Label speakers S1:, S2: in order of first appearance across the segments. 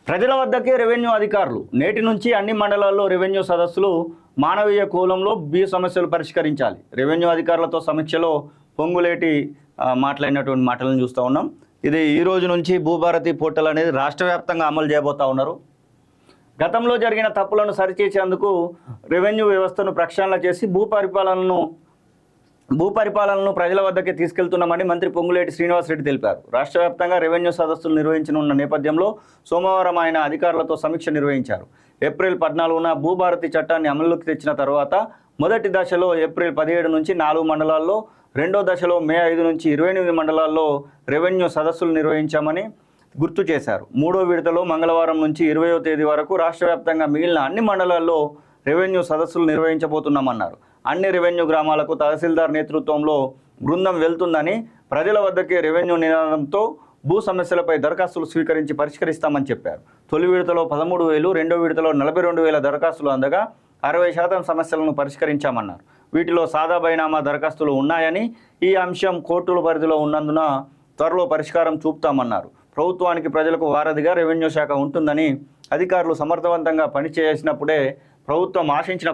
S1: ప్రజల వద్దకే రెవెన్యూ అధికారులు నేటి నుంచి అన్ని మండలాల్లో రెవెన్యూ సదస్సులు మానవీయ కోణంలో భూ సమస్యలు పరిష్కరించాలి. రెవెన్యూ అధికారులతో సమీక్షలో పొంగులేటి మాట్లాడినటువంటి మాటలను చూస్తూ ఉన్నాం. ఇది ఈ రోజు నుంచి భూభారతి పోర్టల్ అనేది రాష్ట్ర వ్యాప్తంగా అమలు చేయబోతా ఉన్నారు. గతంలో జరిగిన తప్పులను సరిచేసేందుకు రెవెన్యూ వ్యవస్థను ప్రక్షాళన చేసి భూపరిపాలనను ప్రజల వద్దకే తీసుకెళ్తున్నామని మంత్రి పొంగులేటి శ్రీనివాసరెడ్డి తెలిపారు. రాష్ట్ర వ్యాప్తంగా రెవెన్యూ సదస్సులు నిర్వహించనున్న నేపథ్యంలో సోమవారం ఆయన అధికారులతో సమీక్ష నిర్వహించారు. ఏప్రిల్ 14న భూభారతి చట్టాన్ని అమలులోకి తెచ్చిన తర్వాత మొదటి దశలో ఏప్రిల్ 17 నుంచి 4 మండలాల్లో, రెండో దశలో మే 5 నుంచి 28 మండలాల్లో రెవెన్యూ సదస్సులు నిర్వహించామని గుర్తు చేశారు. మూడో విడతలో మంగళవారం నుంచి 20వ తేదీ వరకు రాష్ట్ర వ్యాప్తంగా మిగిలిన అన్ని మండలాల్లో రెవెన్యూ సదస్సులు నిర్వహించబోతున్నామన్నారు. అన్ని రెవెన్యూ గ్రామాలకు తహసీల్దార్ నేతృత్వంలో బృందం వెళ్తుందని, ప్రజల వద్దకే రెవెన్యూ నినాదంతో భూ సమస్యలపై దరఖాస్తులు స్వీకరించి పరిష్కరిస్తామని చెప్పారు. తొలి విడతలో 13,000, రెండో విడతలో 42,000 దరఖాస్తులు అందగా 60% సమస్యలను పరిష్కరించామన్నారు. వీటిలో సాదా బైనామా దరఖాస్తులు ఉన్నాయని, ఈ అంశం కోర్టుల పరిధిలో ఉన్నందున త్వరలో పరిష్కారం చూపుతామన్నారు. ప్రభుత్వానికి ప్రజలకు వారధిగా రెవెన్యూ శాఖ ఉంటుందని, అధికారులు సమర్థవంతంగా పనిచేసినప్పుడే ప్రభుత్వం ఆశించిన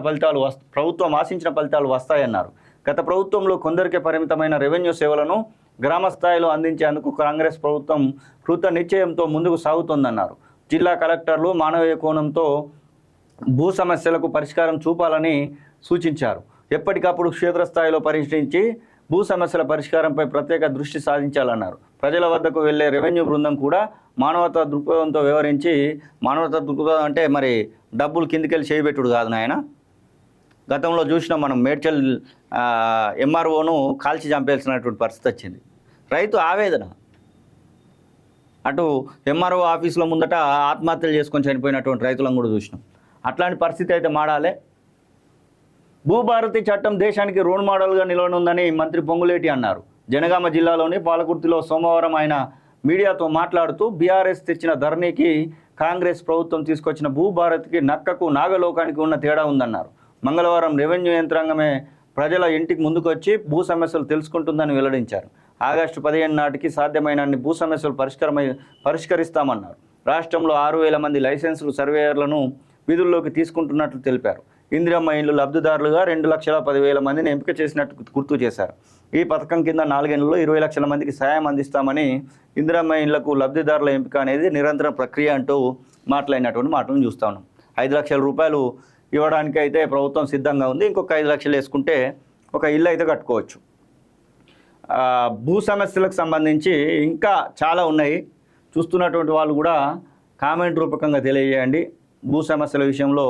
S1: ఫలితాలు వస్తాయన్నారు. గత ప్రభుత్వంలో కొందరికే పరిమితమైన రెవెన్యూ సేవలను గ్రామ స్థాయిలో అందించేందుకు కాంగ్రెస్ ప్రభుత్వం కృత నిశ్చయంతో ముందుకు సాగుతోందన్నారు. జిల్లా కలెక్టర్లు మానవీయ కోణంతో భూ సమస్యలకు పరిష్కారం చూపాలని సూచించారు. ఎప్పటికప్పుడు క్షేత్రస్థాయిలో పరిశీలించి భూ సమస్యల పరిష్కారంపై ప్రత్యేక దృష్టి సాధించాలన్నారు. ప్రజల వద్దకు వెళ్లే రెవెన్యూ బృందం కూడా మానవతా దృక్పథంతో వ్యవహరించి, మానవతా దృక్పథం అంటే మరి డబ్బులు కిందికెళ్ళి చేయబెట్టుడు కాదు నాయన. గతంలో చూసినాం మనం, మేడ్చల్ ఎంఆర్ఓను కాల్చి చంపేయాల్సినటువంటి పరిస్థితి వచ్చింది. రైతు ఆవేదన, అటు ఎంఆర్ఓ ఆఫీసులో ముందట ఆత్మహత్యలు చేసుకొని చనిపోయినటువంటి రైతులను కూడా చూసినాం. అట్లాంటి పరిస్థితి అయితే మాడాలి. భూభారతి చట్టం దేశానికి రోల్ మోడల్గా నిలవనుందని మంత్రి పొంగులేటి అన్నారు. జనగామ జిల్లాలోని పాలకుర్తిలో సోమవారం ఆయన మీడియాతో మాట్లాడుతూ, బీఆర్ఎస్ తెచ్చిన ధరణికి కాంగ్రెస్ ప్రభుత్వం తీసుకొచ్చిన భూభారతికి నక్కకు నాగలోకానికి ఉన్న తేడా ఉందన్నారు. మంగళవారం రెవెన్యూ యంత్రాంగమే ప్రజల ఇంటికి ముందుకొచ్చి భూ సమస్యలు తెలుసుకుంటుందని వెల్లడించారు. ఆగస్టు 15 నాటికి సాధ్యమైనన్ని భూ సమస్యలు పరిష్కరిస్తామన్నారు. రాష్ట్రంలో 6,000 మంది లైసెన్సులు సర్వేయర్లను విధుల్లోకి తీసుకుంటున్నట్లు తెలిపారు. ఇందిరమ్మ ఇండ్లు లబ్ధిదారులుగా 2,10,000 మందిని ఎంపిక చేసినట్టు గుర్తు చేశారు. ఈ పథకం కింద 4 ఏళ్లలో 20 లక్షల మందికి సాయం అందిస్తామని, ఇందిరమ్మ ఇండ్లకు లబ్ధిదారుల ఎంపిక అనేది నిరంతర ప్రక్రియ అంటూ మాట్లాడినటువంటి మాటలను చూస్తా ఉన్నాం. 5 లక్షల రూపాయలు ఇవ్వడానికి అయితే ప్రభుత్వం సిద్ధంగా ఉంది. ఇంకొక 5 లక్షలు వేసుకుంటే ఒక ఇల్లు అయితే కట్టుకోవచ్చు. భూ సమస్యలకు సంబంధించి ఇంకా చాలా ఉన్నాయి. చూస్తున్నటువంటి వాళ్ళు కూడా కామెంట్ రూపకంగా తెలియజేయండి. భూ సమస్యల విషయంలో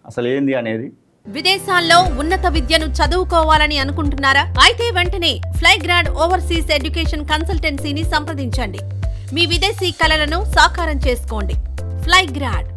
S1: అసలు ఏంది అనేది.
S2: విదేశాల్లో ఉన్నత విద్యను చదువుకోవాలని అనుకుంటున్నారా? అయితే వెంటనే ఫ్లైగ్రాడ్ ఓవర్సీస్ ఎడ్యుకేషన్ కన్సల్టెన్సీని సంప్రదించండి. మీ విదేశీ కలలను సాకారం చేసుకోండి. ఫ్లైగ్రాడ్